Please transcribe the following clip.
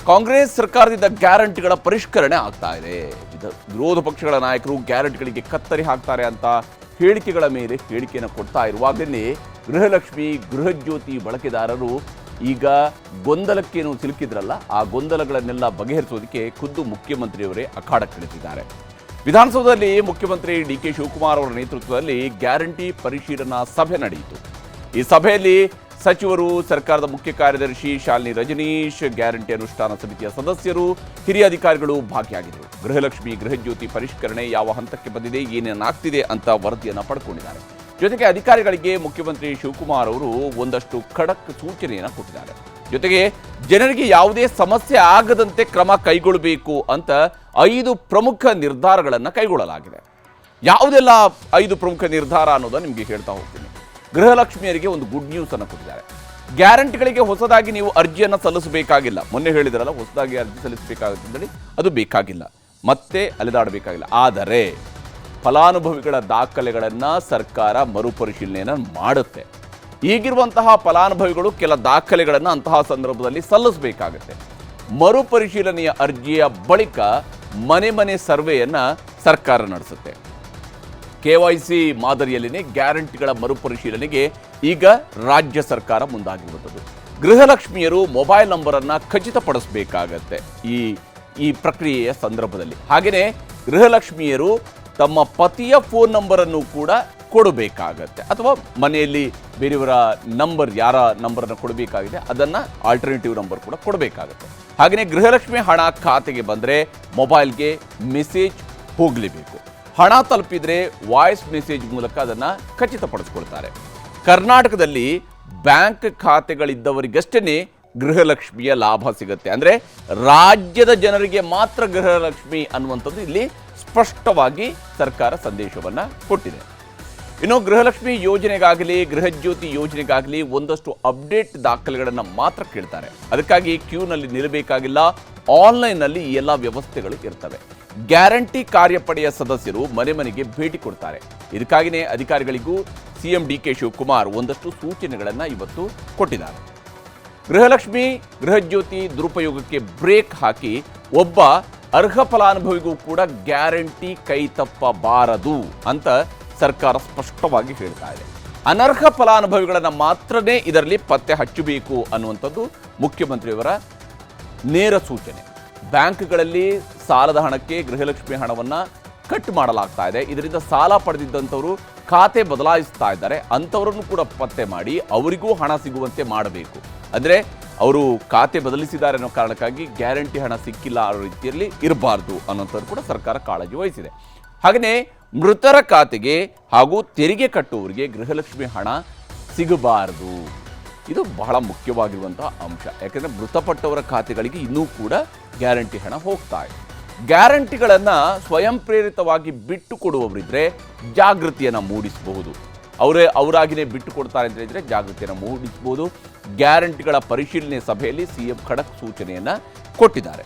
ಕಾಂಗ್ರೆಸ್ ಸರ್ಕಾರದಿಂದ ಗ್ಯಾರಂಟಿಗಳ ಪರಿಷ್ಕರಣೆ ಆಗ್ತಾ ಇದೆ. ವಿರೋಧ ಪಕ್ಷಗಳ ನಾಯಕರು ಗ್ಯಾರಂಟಿಗಳಿಗೆ ಕತ್ತರಿ ಹಾಕ್ತಾರೆ ಅಂತ ಹೇಳಿಕೆಗಳ ಮೇಲೆ ಹೇಳಿಕೆಯನ್ನು ಕೊಡ್ತಾ ಇರುವಾಗಲೇ ಗೃಹಲಕ್ಷ್ಮಿ ಗೃಹಜ್ಯೋತಿ ಬಳಕೆದಾರರು ಈಗ ಗೊಂದಲಕ್ಕೇನು ಸಿಲುಕಿದ್ರಲ್ಲ, ಆ ಗೊಂದಲಗಳನ್ನೆಲ್ಲ ಬಗೆಹರಿಸೋದಕ್ಕೆ ಖುದ್ದು ಮುಖ್ಯಮಂತ್ರಿಯವರೇ ಅಖಾಡಕ್ಕಿಳಿದಿದ್ದಾರೆ. ವಿಧಾನಸೌಧದಲ್ಲಿ ಮುಖ್ಯಮಂತ್ರಿ ಡಿ.ಕೆ. ಶಿವಕುಮಾರ್ ಅವರ ನೇತೃತ್ವದಲ್ಲಿ ಗ್ಯಾರಂಟಿ ಪರಿಶೀಲನಾ ಸಭೆ ನಡೆಯಿತು. ಈ ಸಭೆಯಲ್ಲಿ ಸಚಿವರು, ಸರ್ಕಾರದ ಮುಖ್ಯ ಕಾರ್ಯದರ್ಶಿ ಶಾಲಿನಿ ರಜನೀಶ್, ಗ್ಯಾರಂಟಿ ಅನುಷ್ಠಾನ ಸಮಿತಿಯ ಸದಸ್ಯರು, ಹಿರಿಯ ಅಧಿಕಾರಿಗಳು ಭಾಗಿಯಾಗಿದ್ದರು. ಗೃಹಲಕ್ಷ್ಮಿ ಗೃಹಜ್ಯೋತಿ ಪರಿಷ್ಕರಣೆ ಯಾವ ಹಂತಕ್ಕೆ ಬಂದಿದೆ, ಏನೇನಾಗ್ತಿದೆ ಅಂತ ವರದಿಯನ್ನು ಪಡ್ಕೊಂಡಿದ್ದಾರೆ. ಜೊತೆಗೆ ಅಧಿಕಾರಿಗಳಿಗೆ ಮುಖ್ಯಮಂತ್ರಿ ಶಿವಕುಮಾರ್ ಅವರು ಒಂದಷ್ಟು ಖಡಕ್ ಸೂಚನೆಯನ್ನು ಕೊಟ್ಟಿದ್ದಾರೆ. ಜೊತೆಗೆ ಜನರಿಗೆ ಯಾವುದೇ ಸಮಸ್ಯೆ ಆಗದಂತೆ ಕ್ರಮ ಕೈಗೊಳ್ಳಬೇಕು ಅಂತ 5 ಪ್ರಮುಖ ನಿರ್ಧಾರಗಳನ್ನು ಕೈಗೊಳ್ಳಲಾಗಿದೆ. ಯಾವುದೆಲ್ಲ 5 ಪ್ರಮುಖ ನಿರ್ಧಾರ ಅನ್ನೋದನ್ನು ನಿಮಗೆ ಹೇಳ್ತಾ ಹೋಗ್ತೀನಿ. ಗೃಹಲಕ್ಷ್ಮಿಯರಿಗೆ ಒಂದು ಗುಡ್ ನ್ಯೂಸ್ ಅನ್ನು ಕೊಟ್ಟಿದ್ದಾರೆ. ಗ್ಯಾರಂಟಿಗಳಿಗೆ ಹೊಸದಾಗಿ ನೀವು ಅರ್ಜಿಯನ್ನು ಸಲ್ಲಿಸಬೇಕಾಗಿಲ್ಲ. ಮೊನ್ನೆ ಹೇಳಿದ್ರಲ್ಲ, ಹೊಸದಾಗಿ ಅರ್ಜಿ ಸಲ್ಲಿಸಬೇಕಾಗುತ್ತೆ ಅಂತೇಳಿ, ಅದು ಬೇಕಾಗಿಲ್ಲ, ಮತ್ತೆ ಅಲೆದಾಡಬೇಕಾಗಿಲ್ಲ. ಆದರೆ ಫಲಾನುಭವಿಗಳ ದಾಖಲೆಗಳನ್ನು ಸರ್ಕಾರ ಮರುಪರಿಶೀಲನೆಯನ್ನು ಮಾಡುತ್ತೆ. ಈಗಿರುವಂತಹ ಫಲಾನುಭವಿಗಳು ಕೆಲ ದಾಖಲೆಗಳನ್ನು ಅಂತಹ ಸಂದರ್ಭದಲ್ಲಿ ಸಲ್ಲಿಸಬೇಕಾಗುತ್ತೆ. ಮರುಪರಿಶೀಲನೆಯ ಅರ್ಜಿಯ ಬಳಿಕ ಮನೆ ಮನೆ ಸರ್ವೆಯನ್ನು ಸರ್ಕಾರ ನಡೆಸುತ್ತೆ. KYC ಮಾದರಿಯಲ್ಲಿನೇ ಗ್ಯಾರಂಟಿಗಳ ಮರುಪರಿಶೀಲನೆಗೆ ಈಗ ರಾಜ್ಯ ಸರ್ಕಾರ ಮುಂದಾಗಿರುವಂಥದ್ದು. ಗೃಹಲಕ್ಷ್ಮಿಯರು ಮೊಬೈಲ್ ನಂಬರನ್ನು ಖಚಿತಪಡಿಸಬೇಕಾಗತ್ತೆ ಈ ಪ್ರಕ್ರಿಯೆಯ ಸಂದರ್ಭದಲ್ಲಿ. ಹಾಗೆಯೇ ಗೃಹಲಕ್ಷ್ಮಿಯರು ತಮ್ಮ ಪತಿಯ ಫೋನ್ ನಂಬರನ್ನು ಕೂಡ ಕೊಡಬೇಕಾಗತ್ತೆ, ಅಥವಾ ಮನೆಯಲ್ಲಿ ಬೇರೆಯವರ ನಂಬರ್, ಯಾರ ನಂಬರನ್ನು ಕೊಡಬೇಕಾಗಿದೆ ಅದನ್ನು ಆಲ್ಟರ್ನೇಟಿವ್ ನಂಬರ್ ಕೂಡ ಕೊಡಬೇಕಾಗತ್ತೆ. ಹಾಗೆಯೇ ಗೃಹಲಕ್ಷ್ಮಿ ಹಣ ಖಾತೆಗೆ ಬಂದರೆ ಮೊಬೈಲ್ಗೆ ಮೆಸೇಜ್ ಹೋಗಲೇಬೇಕು. ಹಣ ತಲುಪಿದರೆ ವಾಯ್ಸ್ ಮೆಸೇಜ್ ಮೂಲಕ ಅದನ್ನು ಖಚಿತಪಡಿಸ್ಕೊಳ್ತಾರೆ. ಕರ್ನಾಟಕದಲ್ಲಿ ಬ್ಯಾಂಕ್ ಖಾತೆಗಳಿದ್ದವರಿಗಷ್ಟೇ ಗೃಹಲಕ್ಷ್ಮಿಯ ಲಾಭ ಸಿಗುತ್ತೆ. ಅಂದರೆ ರಾಜ್ಯದ ಜನರಿಗೆ ಮಾತ್ರ ಗೃಹಲಕ್ಷ್ಮಿ ಅನ್ನುವಂಥದ್ದು ಇಲ್ಲಿ ಸ್ಪಷ್ಟವಾಗಿ ಸರ್ಕಾರ ಸಂದೇಶವನ್ನು ಕೊಟ್ಟಿದೆ. ಇನ್ನು ಗೃಹಲಕ್ಷ್ಮಿ ಯೋಜನೆಗಾಗಲಿ ಗೃಹಜ್ಯೋತಿ ಯೋಜನೆಗಾಗಲಿ ಒಂದಷ್ಟು ಅಪ್ಡೇಟ್ ದಾಖಲೆಗಳನ್ನು ಮಾತ್ರ ಕೇಳ್ತಾರೆ. ಅದಕ್ಕಾಗಿ ಕ್ಯೂನಲ್ಲಿ ನಿಲ್ಲಬೇಕಾಗಿಲ್ಲ. ಆನ್ಲೈನ್ನಲ್ಲಿ ಈ ಎಲ್ಲ ವ್ಯವಸ್ಥೆಗಳು ಇರ್ತವೆ. ಗ್ಯಾರಂಟಿ ಕಾರ್ಯಪಡೆಯ ಸದಸ್ಯರು ಮನೆ ಮನೆಗೆ ಭೇಟಿ ಕೊಡ್ತಾರೆ. ಇದಕ್ಕಾಗಿಯೇ ಅಧಿಕಾರಿಗಳಿಗೂ ಸಿಎಂ ಡಿ.ಕೆ. ಶಿವಕುಮಾರ್ ಒಂದಷ್ಟು ಸೂಚನೆಗಳನ್ನು ಇವತ್ತು ಕೊಟ್ಟಿದ್ದಾರೆ. ಗೃಹಲಕ್ಷ್ಮಿ ಗೃಹಜ್ಯೋತಿ ದುರುಪಯೋಗಕ್ಕೆ ಬ್ರೇಕ್ ಹಾಕಿ ಒಬ್ಬ ಅರ್ಹ ಫಲಾನುಭವಿಗೂ ಕೂಡ ಗ್ಯಾರಂಟಿ ಕೈ ತಪ್ಪಬಾರದು ಅಂತ ಸರ್ಕಾರ ಸ್ಪಷ್ಟವಾಗಿ ಹೇಳ್ತಾ ಇದೆ. ಅನರ್ಹ ಫಲಾನುಭವಿಗಳನ್ನು ಮಾತ್ರನೇ ಇದರಲ್ಲಿ ಪತ್ತೆ ಹಚ್ಚಬೇಕು ಅನ್ನುವಂಥದ್ದು ಮುಖ್ಯಮಂತ್ರಿಯವರ ನೇರ ಸೂಚನೆ. ಬ್ಯಾಂಕ್ಗಳಲ್ಲಿ ಸಾಲದ ಹಣಕ್ಕೆ ಗೃಹಲಕ್ಷ್ಮಿ ಹಣವನ್ನು ಕಟ್ ಮಾಡಲಾಗ್ತಾ ಇದೆ. ಇದರಿಂದ ಸಾಲ ಪಡೆದಿದ್ದಂಥವರು ಖಾತೆ ಬದಲಾಯಿಸ್ತಾ ಇದ್ದಾರೆ. ಅಂಥವರನ್ನು ಕೂಡ ಪತ್ತೆ ಮಾಡಿ ಅವರಿಗೂ ಹಣ ಸಿಗುವಂತೆ ಮಾಡಬೇಕು. ಅಂದರೆ ಅವರು ಖಾತೆ ಬದಲಿಸಿದ್ದಾರೆ ಅನ್ನೋ ಕಾರಣಕ್ಕಾಗಿ ಗ್ಯಾರಂಟಿ ಹಣ ಸಿಕ್ಕಿಲ್ಲ ಅನ್ನೋ ರೀತಿಯಲ್ಲಿ ಇರಬಾರ್ದು ಅನ್ನೋಂಥದ್ದು ಕೂಡ ಸರ್ಕಾರ ಕಾಳಜಿ ವಹಿಸಿದೆ. ಹಾಗೆಯೇ ಮೃತರ ಖಾತೆಗೆ ಹಾಗೂ ತೆರಿಗೆ ಕಟ್ಟುವವರಿಗೆ ಗೃಹಲಕ್ಷ್ಮಿ ಹಣ ಸಿಗಬಾರದು. ಇದು ಬಹಳ ಮುಖ್ಯವಾಗಿರುವಂತಹ ಅಂಶ. ಯಾಕೆಂದರೆ ಮೃತಪಟ್ಟವರ ಖಾತೆಗಳಿಗೆ ಇನ್ನೂ ಕೂಡ ಗ್ಯಾರಂಟಿ ಹಣ ಹೋಗ್ತಾ ಇದೆ. ಗ್ಯಾರಂಟಿಗಳನ್ನು ಸ್ವಯಂ ಪ್ರೇರಿತವಾಗಿ ಬಿಟ್ಟು ಕೊಡುವವರಿದ್ದರೆ ಜಾಗೃತಿಯನ್ನು ಮೂಡಿಸಬಹುದು. ಅವರಾಗಿಯೇ ಬಿಟ್ಟು ಕೊಡ್ತಾರೆ ಅಂತ ಹೇಳಿದರೆ ಜಾಗೃತಿಯನ್ನು ಮೂಡಿಸಬಹುದು. ಗ್ಯಾರಂಟಿಗಳ ಪರಿಶೀಲನೆ ಸಭೆಯಲ್ಲಿ ಸಿಎಂ ಖಡಕ್ ಸೂಚನೆಯನ್ನು ಕೊಟ್ಟಿದ್ದಾರೆ.